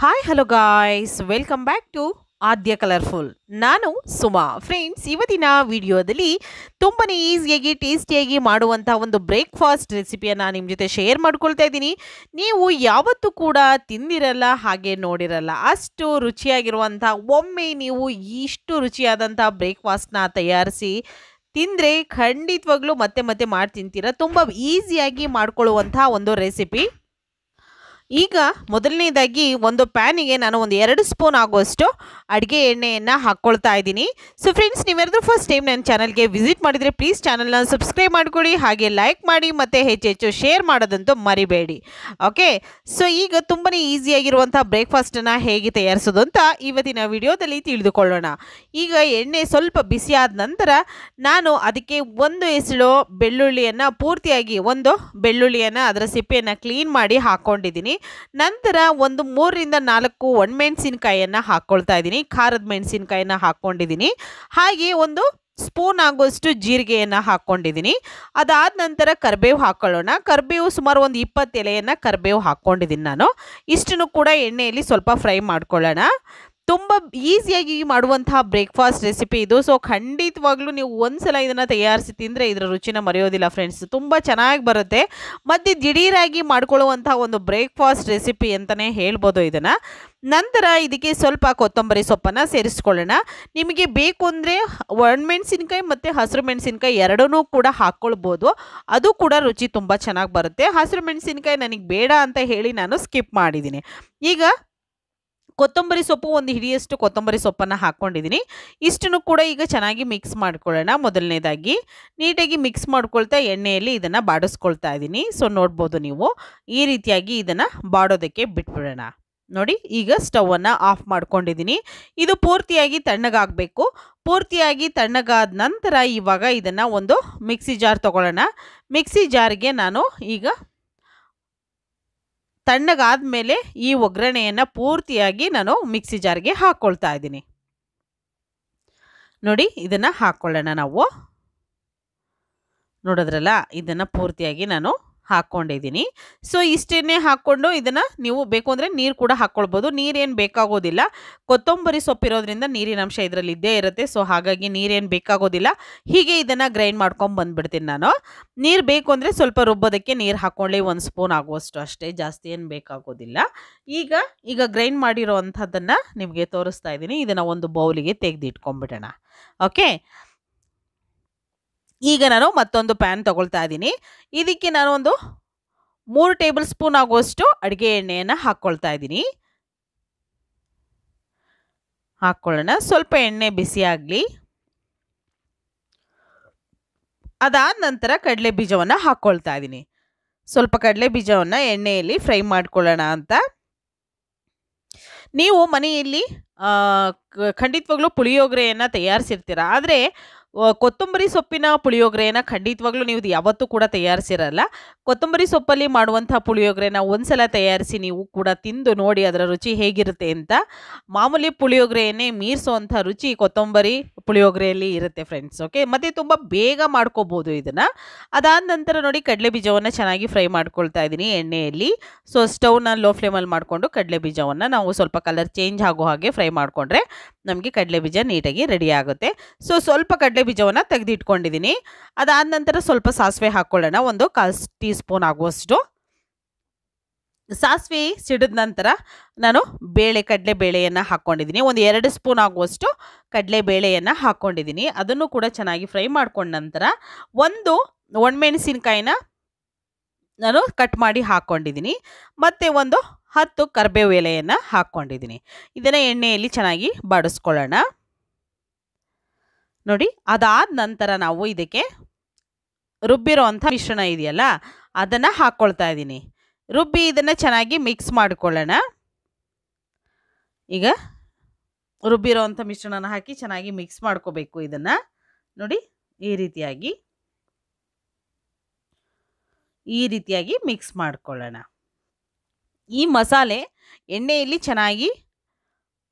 Hi hello guys welcome back to Aadya colourful. ನಾನು Suma. Friends, ಇವತ್ತಿನ ವಿಡಿಯೋದಲ್ಲಿ ತುಂಬಾ ಈಸಿಯಾಗಿ ಟೇಸ್ಟಿಯಾಗಿ ಮಾಡುವಂಥ ಒಂದು ಬ್ರೇಕ್ಫಾಸ್ಟ್ ರೆಸಿಪಿಯನ್ನು ನಿಮ್ಮ ಜೊತೆ ಶೇರ್ ಮಾಡ್ಕೊಳ್ತಾ ಇದ್ದೀನಿ. ನೀವು ಯಾವತ್ತೂ ಕೂಡ ತಿಂದಿರಲ್ಲ, ಹಾಗೆ ನೋಡಿರಲ್ಲ, ಅಷ್ಟು ರುಚಿಯಾಗಿರುವಂಥ, ಒಮ್ಮೆ ನೀವು ಇಷ್ಟು ರುಚಿಯಾದಂಥ ಬ್ರೇಕ್ಫಾಸ್ಟ್ನ ತಯಾರಿಸಿ ತಿಂದರೆ ಖಂಡಿತವಾಗ್ಲೂ ಮತ್ತೆ ಮತ್ತೆ ಮಾಡಿ ತಿಂತೀರ. ತುಂಬ ಈಸಿಯಾಗಿ ಮಾಡ್ಕೊಳ್ಳುವಂಥ ಒಂದು ರೆಸಿಪಿ. ಈಗ ಮೊದಲನೇದಾಗಿ ಒಂದು ಪ್ಯಾನಿಗೆ ನಾನು ಒಂದು 2 ಸ್ಪೂನ್ ಆಗುವಷ್ಟು ಅಡುಗೆ ಎಣ್ಣೆಯನ್ನು ಹಾಕ್ಕೊಳ್ತಾ ಇದ್ದೀನಿ. ಸೊ ಫ್ರೆಂಡ್ಸ್, ನೀವೆಲ್ಲರೂ ಫಸ್ಟ್ ಟೈಮ್ ನನ್ನ ಚಾನಲ್ಗೆ ವಿಸಿಟ್ ಮಾಡಿದರೆ ಪ್ಲೀಸ್ ಚಾನಲ್ನ ಸಬ್ಸ್ಕ್ರೈಬ್ ಮಾಡಿಕೊಡಿ, ಹಾಗೆ ಲೈಕ್ ಮಾಡಿ ಮತ್ತು ಹೆಚ್ಚು ಶೇರ್ ಮಾಡೋದಂತೂ ಮರಿಬೇಡಿ. ಓಕೆ, ಸೊ ಈಗ ತುಂಬಾ ಈಸಿಯಾಗಿರುವಂಥ ಬ್ರೇಕ್ಫಾಸ್ಟನ್ನು ಹೇಗೆ ತಯಾರಿಸೋದು ಅಂತ ಇವತ್ತಿನ ವಿಡಿಯೋದಲ್ಲಿ ತಿಳಿದುಕೊಳ್ಳೋಣ. ಈಗ ಎಣ್ಣೆ ಸ್ವಲ್ಪ ಬಿಸಿಯಾದ ನಂತರ ನಾನು ಅದಕ್ಕೆ ಒಂದು ಎಸಳು ಬೆಳ್ಳುಳ್ಳಿಯನ್ನು ಪೂರ್ತಿಯಾಗಿ ಬೆಳ್ಳುಳ್ಳಿಯನ್ನು ಅದರ ಸಿಪ್ಪೆಯನ್ನು ಕ್ಲೀನ್ ಮಾಡಿ ಹಾಕ್ಕೊಂಡಿದ್ದೀನಿ. ನಂತರ ಒಂದು 3ರಿಂದ 4 ಒಣಮೆಣಸಿನಕಾಯಿಯನ್ನು ಹಾಕ್ಕೊಳ್ತಾ ಇದ್ದೀನಿ. ಖಾರದ ಮೆಣಸಿನಕಾಯಿನ ಹಾಕ್ಕೊಂಡಿದ್ದೀನಿ. ಹಾಗೆ ಒಂದು ಸ್ಪೂನ್ ಆಗುವಷ್ಟು ಜೀರಿಗೆಯನ್ನು ಹಾಕ್ಕೊಂಡಿದ್ದೀನಿ. ಅದಾದ ನಂತರ ಕರಿಬೇವು ಹಾಕ್ಕೊಳ್ಳೋಣ. ಕರಿಬೇವು ಸುಮಾರು ಒಂದು 20 ಎಲೆಯನ್ನು ಕರಿಬೇವು ಹಾಕ್ಕೊಂಡಿದ್ದೀನಿ ನಾನು. ಇಷ್ಟನ್ನು ಕೂಡ ಎಣ್ಣೆಯಲ್ಲಿ ಸ್ವಲ್ಪ ಫ್ರೈ ಮಾಡ್ಕೊಳ್ಳೋಣ. ತುಂಬ ಈಸಿಯಾಗಿ ಮಾಡುವಂತಹ ಬ್ರೇಕ್ಫಾಸ್ಟ್ ರೆಸಿಪಿ ಇದು. ಸೊ ಖಂಡಿತವಾಗ್ಲೂ ನೀವು ಒಂದ್ಸಲ ಇದನ್ನು ತಯಾರಿಸಿ ತಿಂದರೆ ಇದರ ರುಚಿನ ಮರೆಯೋದಿಲ್ಲ ಫ್ರೆಂಡ್ಸ್. ತುಂಬ ಚೆನ್ನಾಗಿ ಬರುತ್ತೆ ಮತ್ತು ದಿಢೀರಾಗಿ ಮಾಡ್ಕೊಳ್ಳುವಂಥ ಒಂದು ಬ್ರೇಕ್ಫಾಸ್ಟ್ ರೆಸಿಪಿ ಅಂತಲೇ ಹೇಳ್ಬೋದು ಇದನ್ನು. ನಂತರ ಇದಕ್ಕೆ ಸ್ವಲ್ಪ ಕೊತ್ತಂಬರಿ ಸೊಪ್ಪನ್ನು ಸೇರಿಸ್ಕೊಳ್ಳೋಣ. ನಿಮಗೆ ಬೇಕು ಅಂದರೆ ಒಣಮೆಣಸಿನ್ಕಾಯಿ ಮತ್ತು ಹಸಿರು ಮೆಣಸಿನ್ಕಾಯಿ ಎರಡನ್ನೂ ಕೂಡ ಹಾಕ್ಕೊಳ್ಬೋದು. ಅದು ಕೂಡ ರುಚಿ ತುಂಬ ಚೆನ್ನಾಗಿ ಬರುತ್ತೆ. ಹಸಿರು ಮೆಣಸಿನ್ಕಾಯಿ ನನಗೆ ಬೇಡ ಅಂತ ಹೇಳಿ ನಾನು ಸ್ಕಿಪ್ ಮಾಡಿದ್ದೀನಿ. ಈಗ ಕೊತ್ತಂಬರಿ ಸೊಪ್ಪು ಒಂದು ಹಿಡಿಯಷ್ಟು ಕೊತ್ತಂಬರಿ ಸೊಪ್ಪನ್ನು ಹಾಕ್ಕೊಂಡಿದ್ದೀನಿ. ಇಷ್ಟನ್ನು ಕೂಡ ಈಗ ಚೆನ್ನಾಗಿ ಮಿಕ್ಸ್ ಮಾಡ್ಕೊಳ್ಳೋಣ. ಮೊದಲನೇದಾಗಿ ನೀಟಾಗಿ ಮಿಕ್ಸ್ ಮಾಡ್ಕೊಳ್ತಾ ಎಣ್ಣೆಯಲ್ಲಿ ಇದನ್ನು ಬಾಡಿಸ್ಕೊಳ್ತಾ ಇದ್ದೀನಿ. ಸೊ ನೋಡ್ಬೋದು ನೀವು, ಈ ರೀತಿಯಾಗಿ ಇದನ್ನು ಬಾಡೋದಕ್ಕೆ ಬಿಟ್ಬಿಡೋಣ. ನೋಡಿ, ಈಗ ಸ್ಟವನ್ನು ಆಫ್ ಮಾಡ್ಕೊಂಡಿದ್ದೀನಿ. ಇದು ಪೂರ್ತಿಯಾಗಿ ತಣ್ಣಗಾಗಬೇಕು. ಪೂರ್ತಿಯಾಗಿ ತಣ್ಣಗಾದ ನಂತರ ಇವಾಗ ಇದನ್ನು ಒಂದು ಮಿಕ್ಸಿ ಜಾರ್ ತೊಗೊಳ್ಳೋಣ. ಮಿಕ್ಸಿ ಜಾರ್ಗೆ ನಾನು ಈಗ ತಣ್ಣಗಾದ ಮೇಲೆ ಈ ಒಗ್ಗರಣೆಯನ್ನು ಪೂರ್ತಿಯಾಗಿ ನಾನು ಮಿಕ್ಸಿ ಜಾರ್ಗೆ ಹಾಕ್ಕೊಳ್ತಾ ಇದ್ದೀನಿ. ನೋಡಿ, ಇದನ್ನು ಹಾಕ್ಕೊಳ್ಳೋಣ ನಾವು. ನೋಡಿದ್ರಲ್ಲ, ಇದನ್ನು ಪೂರ್ತಿಯಾಗಿ ನಾನು ಹಾಕ್ಕೊಂಡಿದ್ದೀನಿ. ಸೊ ಇಷ್ಟನ್ನೇ ಹಾಕ್ಕೊಂಡು ಇದನ್ನು ನೀವು ಬೇಕು ಅಂದರೆ ನೀರು ಕೂಡ ಹಾಕ್ಕೊಳ್ಬೋದು. ನೀರೇನು ಬೇಕಾಗೋದಿಲ್ಲ, ಕೊತ್ತಂಬರಿ ಸೊಪ್ಪಿರೋದ್ರಿಂದ ನೀರಿನ ಅಂಶ ಇದರಲ್ಲಿ ಇದ್ದೇ ಇರುತ್ತೆ. ಸೊ ಹಾಗಾಗಿ ನೀರೇನು ಬೇಕಾಗೋದಿಲ್ಲ. ಹೀಗೆ ಇದನ್ನು ಗ್ರೈಂಡ್ ಮಾಡ್ಕೊಂಡು ಬಂದುಬಿಡ್ತೀನಿ ನಾನು. ನೀರು ಬೇಕು ಅಂದರೆ ಸ್ವಲ್ಪ ರುಬ್ಬೋದಕ್ಕೆ ನೀರು ಹಾಕ್ಕೊಳ್ಳಿ, 1 ಸ್ಪೂನ್ ಆಗುವಷ್ಟು ಅಷ್ಟೇ, ಜಾಸ್ತಿ ಏನು ಬೇಕಾಗೋದಿಲ್ಲ. ಈಗ ಗ್ರೈಂಡ್ ಮಾಡಿರೋ ಅಂಥದ್ದನ್ನು ನಿಮಗೆ ತೋರಿಸ್ತಾ ಇದ್ದೀನಿ. ಇದನ್ನು ಒಂದು ಬೌಲಿಗೆ ತೆಗೆದಿಟ್ಕೊಂಡ್ಬಿಡೋಣ. ಓಕೆ, ಈಗ ನಾನು ಮತ್ತೊಂದು ಪ್ಯಾನ್ ತಗೊಳ್ತಾ ಇದ್ದೀನಿ. ಇದಕ್ಕೆ ನಾನು ಒಂದು 3 ಟೇಬಲ್ ಸ್ಪೂನ್ ಆಗುವಷ್ಟು ಅಡುಗೆ ಎಣ್ಣೆಯನ್ನು ಹಾಕ್ಕೊಳ್ತಾ ಇದ್ದೀನಿ. ಹಾಕ್ಕೊಳ್ಳೋಣ. ಸ್ವಲ್ಪ ಎಣ್ಣೆ ಬಿಸಿ ಆಗಲಿ. ಅದಾದ ನಂತರ ಕಡಲೆ ಬೀಜವನ್ನು ಹಾಕ್ಕೊಳ್ತಾ ಇದ್ದೀನಿ. ಸ್ವಲ್ಪ ಕಡಲೆ ಬೀಜವನ್ನು ಎಣ್ಣೆಯಲ್ಲಿ ಫ್ರೈ ಮಾಡ್ಕೊಳ್ಳೋಣ ಅಂತ. ನೀವು ಮನೆಯಲ್ಲಿ ಖಂಡಿತವಾಗ್ಲೂ ಪುಳಿಯೋಗರೆಯನ್ನು ತಯಾರಿಸಿರ್ತೀರ, ಆದರೆ ಕೊತ್ತಂಬರಿ ಸೊಪ್ಪಿನ ಪುಳಿಯೋಗರೆಯನ್ನು ಖಂಡಿತವಾಗ್ಲೂ ನೀವು ಯಾವತ್ತೂ ಕೂಡ ತಯಾರಿಸಿರಲ್ಲ. ಕೊತ್ತಂಬರಿ ಸೊಪ್ಪಲ್ಲಿ ಮಾಡುವಂಥ ಪುಳಿಯೋಗರೆನ ಒಂದ್ಸಲ ತಯಾರಿಸಿ ನೀವು ಕೂಡ ತಿಂದು ನೋಡಿ ಅದರ ರುಚಿ ಹೇಗಿರುತ್ತೆ ಅಂತ. ಮಾಮೂಲಿ ಪುಳಿಯೋಗರೆಯನ್ನೇ ಮೀರಿಸುವಂಥ ರುಚಿ ಕೊತ್ತಂಬರಿ ಪುಳಿಯೋಗರೆಯಲ್ಲಿ ಇರುತ್ತೆ ಫ್ರೆಂಡ್ಸ್. ಓಕೆ, ಮತ್ತು ತುಂಬ ಬೇಗ ಮಾಡ್ಕೋಬೋದು ಇದನ್ನು. ಅದಾದ ನಂತರ ನೋಡಿ, ಕಡಲೆ ಬೀಜವನ್ನು ಚೆನ್ನಾಗಿ ಫ್ರೈ ಮಾಡ್ಕೊಳ್ತಾ ಇದ್ದೀನಿ ಎಣ್ಣೆಯಲ್ಲಿ. ಸೊ ಸ್ಟವ್ನ ಲೋ ಫ್ಲೇಮಲ್ಲಿ ಮಾಡಿಕೊಂಡು ಕಡಲೆ ಬೀಜವನ್ನು ನಾವು ಸ್ವಲ್ಪ ಕಲರ್ ಚೇಂಜ್ ಆಗೋ ಹಾಗೆ ಫ್ರೈ ಮಾಡಿಕೊಂಡ್ರೆ ನಮಗೆ ಕಡಲೆ ಬೀಜ ನೀಟಾಗಿ ರೆಡಿ ಆಗುತ್ತೆ. ಸೊ ಸ್ವಲ್ಪ ಕಡಲೆ ಬೀಜವನ್ನು ತೆಗೆದಿಟ್ಕೊಂಡಿದ್ದೀನಿ. ಅದಾದ ನಂತರ ಸ್ವಲ್ಪ ಸಾಸಿವೆ ಹಾಕ್ಕೊಳ್ಳೋಣ, ಒಂದು 1/4 ಟೀ ಸ್ಪೂನ್ ಆಗುವಷ್ಟು. ಸಾಸಿವೆ ಸಿಡಿದ ನಂತರ ನಾನು ಕಡಲೆ ಬೇಳೆಯನ್ನು ಹಾಕ್ಕೊಂಡಿದ್ದೀನಿ. ಒಂದು 2 ಸ್ಪೂನ್ ಆಗುವಷ್ಟು ಕಡಲೆ ಬೇಳೆಯನ್ನು ಹಾಕ್ಕೊಂಡಿದ್ದೀನಿ. ಅದನ್ನು ಕೂಡ ಚೆನ್ನಾಗಿ ಫ್ರೈ ಮಾಡ್ಕೊಂಡ ನಂತರ ಒಂದು ಒಣಮೆಣಸಿನಕಾಯಿನ ನಾನು ಕಟ್ ಮಾಡಿ ಹಾಕ್ಕೊಂಡಿದ್ದೀನಿ. ಮತ್ತು ಒಂದು 10 ಕರಿಬೇವು ಎಲೆಯನ್ನು ಹಾಕ್ಕೊಂಡಿದ್ದೀನಿ. ಇದನ್ನು ಎಣ್ಣೆಯಲ್ಲಿ ಚೆನ್ನಾಗಿ ಬಾಡಿಸ್ಕೊಳ್ಳೋಣ. ನೋಡಿ, ಅದಾದ ನಂತರ ನಾವು ಇದಕ್ಕೆ ರುಬ್ಬಿರೋ ಅಂಥ ಮಿಶ್ರಣ ಇದೆಯಲ್ಲ, ಅದನ್ನು ಹಾಕ್ಕೊಳ್ತಾ ಇದ್ದೀನಿ. ರುಬ್ಬಿ ಇದನ್ನು ಚೆನ್ನಾಗಿ ಮಿಕ್ಸ್ ಮಾಡ್ಕೊಳ್ಳೋಣ. ಈಗ ರುಬ್ಬಿರೋ ಅಂಥ ಮಿಶ್ರಣನ ಹಾಕಿ ಚೆನ್ನಾಗಿ ಮಿಕ್ಸ್ ಮಾಡ್ಕೋಬೇಕು ಇದನ್ನು. ನೋಡಿ, ಈ ರೀತಿಯಾಗಿ ಮಿಕ್ಸ್ ಮಾಡ್ಕೊಳ್ಳೋಣ. ಈ ಮಸಾಲೆ ಎಣ್ಣೆಯಲ್ಲಿ ಚೆನ್ನಾಗಿ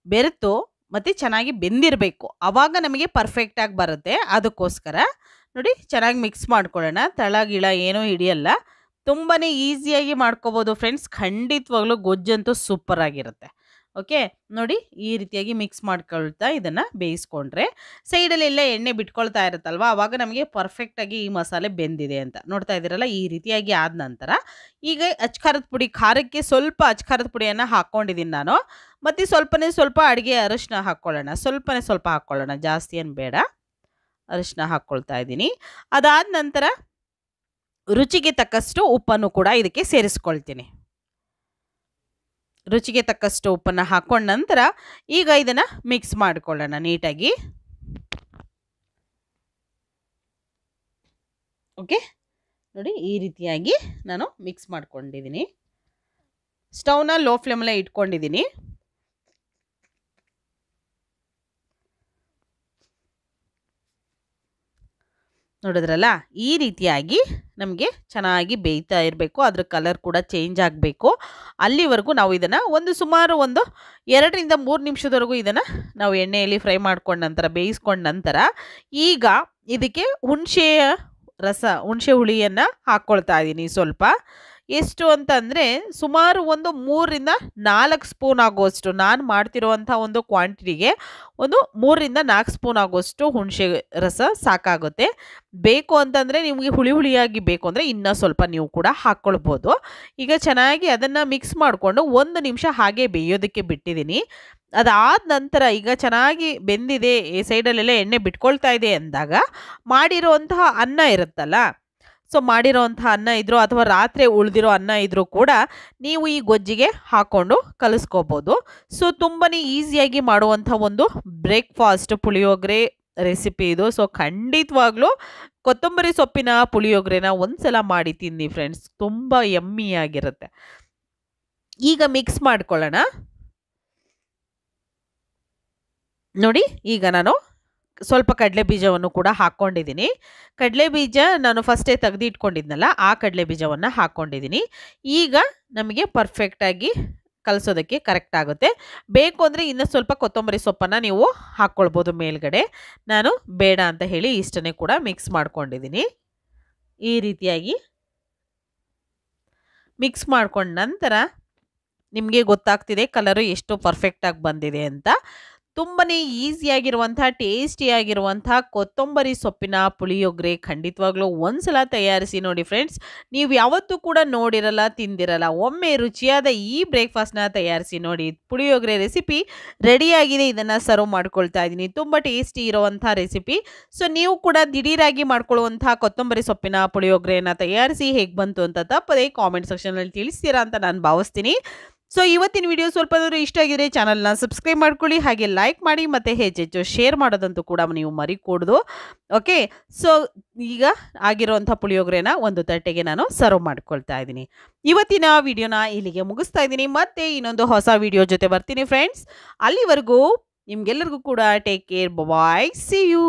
ಬೆರೆತು ಮತ್ತು ಚೆನ್ನಾಗಿ ಬೆಂದಿರಬೇಕು, ಆವಾಗ ನಮಗೆ ಪರ್ಫೆಕ್ಟಾಗಿ ಬರುತ್ತೆ. ಅದಕ್ಕೋಸ್ಕರ ನೋಡಿ, ಚೆನ್ನಾಗಿ ಮಿಕ್ಸ್ ಮಾಡ್ಕೊಳ್ಳೋಣ. ತಳಗಿಳ ಏನೂ ಹಿಡಿಯಲ್ಲ, ತುಂಬಾ ಈಸಿಯಾಗಿ ಮಾಡ್ಕೋಬೋದು ಫ್ರೆಂಡ್ಸ್. ಖಂಡಿತವಾಗ್ಲೂ ಗೊಜ್ಜಂತೂ ಸೂಪರಾಗಿರುತ್ತೆ. ಓಕೆ, ನೋಡಿ ಈ ರೀತಿಯಾಗಿ ಮಿಕ್ಸ್ ಮಾಡ್ಕೊಳ್ತಾ ಇದನ್ನು ಬೇಯಿಸ್ಕೊಂಡ್ರೆ ಸೈಡಲ್ಲೆಲ್ಲ ಎಣ್ಣೆ ಬಿಟ್ಕೊಳ್ತಾ ಇರುತ್ತಲ್ವ, ಆವಾಗ ನಮಗೆ ಪರ್ಫೆಕ್ಟಾಗಿ ಈ ಮಸಾಲೆ ಬೆಂದಿದೆ ಅಂತ ನೋಡ್ತಾ ಇದ್ದೀರಲ್ಲ. ಈ ರೀತಿಯಾಗಿ ಆದ ನಂತರ ಈಗ ಅಚ್ಕಾರದ ಪುಡಿ, ಖಾರಕ್ಕೆ ಸ್ವಲ್ಪ ಅಚ್ಕಾರದ ಪುಡಿಯನ್ನು ಹಾಕ್ಕೊಂಡಿದ್ದೀನಿ ನಾನು. ಮತ್ತು ಸ್ವಲ್ಪ ಅಡುಗೆ ಅರಿಶಿನ ಹಾಕ್ಕೊಳ್ಳೋಣ, ಸ್ವಲ್ಪ ಹಾಕ್ಕೊಳ್ಳೋಣ, ಜಾಸ್ತಿ ಏನು ಬೇಡ. ಅರಿಶಿನ ಹಾಕ್ಕೊಳ್ತಾ ಇದ್ದೀನಿ. ಅದಾದ ನಂತರ ರುಚಿಗೆ ತಕ್ಕಷ್ಟು ಉಪ್ಪನ್ನು ಕೂಡ ಇದಕ್ಕೆ ಸೇರಿಸ್ಕೊಳ್ತೀನಿ. ರುಚಿಗೆ ತಕ್ಕಷ್ಟು ಉಪ್ಪನ್ನು ಹಾಕ್ಕೊಂಡ ನಂತರ ಈಗ ಇದನ್ನು ಮಿಕ್ಸ್ ಮಾಡಿಕೊಳ್ಳೋಣ ನೀಟಾಗಿ. ಓಕೆ, ನೋಡಿ ಈ ರೀತಿಯಾಗಿ ನಾನು ಮಿಕ್ಸ್ ಮಾಡ್ಕೊಂಡಿದ್ದೀನಿ. ಸ್ಟವ್ನ ಲೋ ಫ್ಲೇಮಲ್ಲೇ ಇಟ್ಕೊಂಡಿದ್ದೀನಿ. ನೋಡಿದ್ರಲ್ಲ, ಈ ರೀತಿಯಾಗಿ ನಮಗೆ ಚೆನ್ನಾಗಿ ಬೇಯ್ತಾ ಇರಬೇಕು. ಅದ್ರ ಕಲರ್ ಕೂಡ ಚೇಂಜ್ ಆಗಬೇಕು. ಅಲ್ಲಿವರೆಗೂ ನಾವು ಇದನ್ನು ಸುಮಾರು 2 ರಿಂದ 3 ನಿಮಿಷದವರೆಗೂ ಇದನ್ನು ನಾವು ಎಣ್ಣೆಯಲ್ಲಿ ಫ್ರೈ ಮಾಡ್ಕೊಂಡ ನಂತರ, ಬೇಯಿಸ್ಕೊಂಡ ನಂತರ ಈಗ ಇದಕ್ಕೆ ಹುಣಸೆ ಹುಳಿಯನ್ನು ಹಾಕ್ಕೊಳ್ತಾ ಇದ್ದೀನಿ ಸ್ವಲ್ಪ. ಎಷ್ಟು ಅಂತಂದರೆ ಸುಮಾರು 3 ರಿಂದ 4 ಸ್ಪೂನ್ ಆಗುವಷ್ಟು, ನಾನು ಮಾಡ್ತಿರುವಂಥ ಒಂದು ಕ್ವಾಂಟಿಟಿಗೆ 3 ರಿಂದ 4 ಸ್ಪೂನ್ ಆಗುವಷ್ಟು ಹುಣಸೆ ರಸ ಸಾಕಾಗುತ್ತೆ. ಬೇಕು ಅಂತಂದರೆ ನಿಮಗೆ ಹುಳಿಯಾಗಿ ಬೇಕು ಅಂದರೆ ಇನ್ನೂ ಸ್ವಲ್ಪ ನೀವು ಕೂಡ ಹಾಕ್ಕೊಳ್ಬೋದು. ಈಗ ಚೆನ್ನಾಗಿ ಅದನ್ನು ಮಿಕ್ಸ್ ಮಾಡಿಕೊಂಡು 1 ನಿಮಿಷ ಹಾಗೆ ಬೇಯೋದಕ್ಕೆ ಬಿಟ್ಟಿದ್ದೀನಿ. ಅದಾದ ನಂತರ ಈಗ ಚೆನ್ನಾಗಿ ಬೆಂದಿದೆ, ಈ ಸೈಡಲ್ಲೆಲ್ಲ ಎಣ್ಣೆ ಬಿಟ್ಕೊಳ್ತಾ ಇದೆ ಅಂದಾಗ ಮಾಡಿರುವಂತಹ ಅನ್ನ ಇರುತ್ತಲ್ಲ, ಸೊ ಮಾಡಿರೋವಂಥ ಅನ್ನ ಇದ್ದರೂ ಅಥವಾ ರಾತ್ರಿ ಉಳಿದಿರೋ ಅನ್ನ ಇದ್ದರೂ ಕೂಡ ನೀವು ಈ ಗೊಜ್ಜಿಗೆ ಹಾಕ್ಕೊಂಡು ಕಲಿಸ್ಕೋಬೋದು. ಸೊ ತುಂಬಾ ಈಸಿಯಾಗಿ ಮಾಡುವಂಥ ಒಂದು ಬ್ರೇಕ್ಫಾಸ್ಟ್ ಪುಳಿಯೋಗರೆ ರೆಸಿಪಿ ಇದು. ಸೊ ಖಂಡಿತವಾಗ್ಲೂ ಕೊತ್ತಂಬರಿ ಸೊಪ್ಪಿನ ಪುಳಿಯೋಗರೆನ ಒಂದ್ಸಲ ಮಾಡಿ ತಿನ್ನಿ ಫ್ರೆಂಡ್ಸ್, ತುಂಬ ಯಮ್ಮಿಯಾಗಿರುತ್ತೆ. ಈಗ ಮಿಕ್ಸ್ ಮಾಡ್ಕೊಳ್ಳೋಣ. ನೋಡಿ ಈಗ ನಾನು ಸ್ವಲ್ಪ ಕಡಲೆ ಬೀಜವನ್ನು ಕೂಡ ಹಾಕ್ಕೊಂಡಿದ್ದೀನಿ. ಕಡಲೆ ಬೀಜ ನಾನು ಫಸ್ಟೇ ತೆಗೆದು ಇಟ್ಕೊಂಡಿದ್ನಲ್ಲ, ಆ ಕಡಲೆ ಬೀಜವನ್ನು ಹಾಕ್ಕೊಂಡಿದ್ದೀನಿ. ಈಗ ನಮಗೆ ಪರ್ಫೆಕ್ಟಾಗಿ ಕಲಿಸೋದಕ್ಕೆ ಕರೆಕ್ಟ್ ಆಗುತ್ತೆ. ಬೇಕು ಅಂದರೆ ಇನ್ನೂ ಸ್ವಲ್ಪ ಕೊತ್ತಂಬರಿ ಸೊಪ್ಪನ್ನು ನೀವು ಹಾಕ್ಕೊಳ್ಬೋದು ಮೇಲ್ಗಡೆ. ನಾನು ಬೇಡ ಅಂತ ಹೇಳಿ ಇಷ್ಟನ್ನೇ ಕೂಡ ಮಿಕ್ಸ್ ಮಾಡ್ಕೊಂಡಿದ್ದೀನಿ. ಈ ರೀತಿಯಾಗಿ ಮಿಕ್ಸ್ ಮಾಡ್ಕೊಂಡ ನಂತರ ನಿಮಗೆ ಗೊತ್ತಾಗ್ತಿದೆ ಕಲರು ಎಷ್ಟು ಪರ್ಫೆಕ್ಟಾಗಿ ಬಂದಿದೆ ಅಂತ. ತುಂಬಾ ಈಸಿಯಾಗಿರುವಂಥ ಟೇಸ್ಟಿಯಾಗಿರುವಂಥ ಕೊತ್ತಂಬರಿ ಸೊಪ್ಪಿನ ಪುಳಿಯೋಗರೆ ಖಂಡಿತವಾಗ್ಲೂ ಒಂದ್ಸಲ ತಯಾರಿಸಿ ನೋಡಿ ಫ್ರೆಂಡ್ಸ್. ನೀವು ಯಾವತ್ತೂ ಕೂಡ ನೋಡಿರಲ್ಲ, ತಿಂದಿರಲ್ಲ. ಒಮ್ಮೆ ರುಚಿಯಾದ ಈ ಬ್ರೇಕ್ಫಾಸ್ಟ್ನ ತಯಾರಿಸಿ ನೋಡಿ. ಪುಳಿಯೋಗರೆ ರೆಸಿಪಿ ರೆಡಿಯಾಗಿದೆ. ಇದನ್ನು ಸರ್ವ್ ಮಾಡ್ಕೊಳ್ತಾ ಇದ್ದೀನಿ. ತುಂಬ ಟೇಸ್ಟಿ ಇರುವಂಥ ರೆಸಿಪಿ. ಸೊ ನೀವು ಕೂಡ ದಿಢೀರಾಗಿ ಮಾಡ್ಕೊಳ್ಳುವಂಥ ಕೊತ್ತಂಬರಿ ಸೊಪ್ಪಿನ ಪುಳಿಯೋಗರೆಯನ್ನು ತಯಾರಿಸಿ ಹೇಗೆ ಬಂತು ಅಂತ ತಪ್ಪದೆ ಕಾಮೆಂಟ್ ಸೆಕ್ಷನಲ್ಲಿ ತಿಳಿಸ್ತೀರಾ ಅಂತ ನಾನು ಭಾವಿಸ್ತೀನಿ. ಸೊ ಇವತ್ತಿನ ವಿಡಿಯೋ ಸ್ವಲ್ಪ ಇಷ್ಟ ಆಗಿದ್ರೆ ಚಾನಲ್ನ ಸಬ್ಸ್ಕ್ರೈಬ್ ಮಾಡ್ಕೊಳ್ಳಿ, ಹಾಗೆ ಲೈಕ್ ಮಾಡಿ, ಮತ್ತು ಹೆಚ್ಚೆಚ್ಚು ಶೇರ್ ಮಾಡೋದಂತೂ ಕೂಡ ನೀವು ಮರಿಕೂಡ್ದು. ಓಕೆ, ಸೊ ಈಗ ಆಗಿರುವಂಥ ಪುಳಿಯೋಗರೆನ ಒಂದು ತಟ್ಟೆಗೆ ನಾನು ಸರ್ವ್ ಮಾಡ್ಕೊಳ್ತಾ ಇದ್ದೀನಿ. ಇವತ್ತಿನ ವಿಡಿಯೋನ ಇಲ್ಲಿಗೆ ಮುಗಿಸ್ತಾ ಇದ್ದೀನಿ. ಮತ್ತೆ ಇನ್ನೊಂದು ಹೊಸ ವಿಡಿಯೋ ಜೊತೆ ಬರ್ತೀನಿ ಫ್ರೆಂಡ್ಸ್. ಅಲ್ಲಿವರೆಗೂ ನಿಮ್ಗೆಲ್ಲರಿಗೂ ಕೂಡ take care, bye, see you.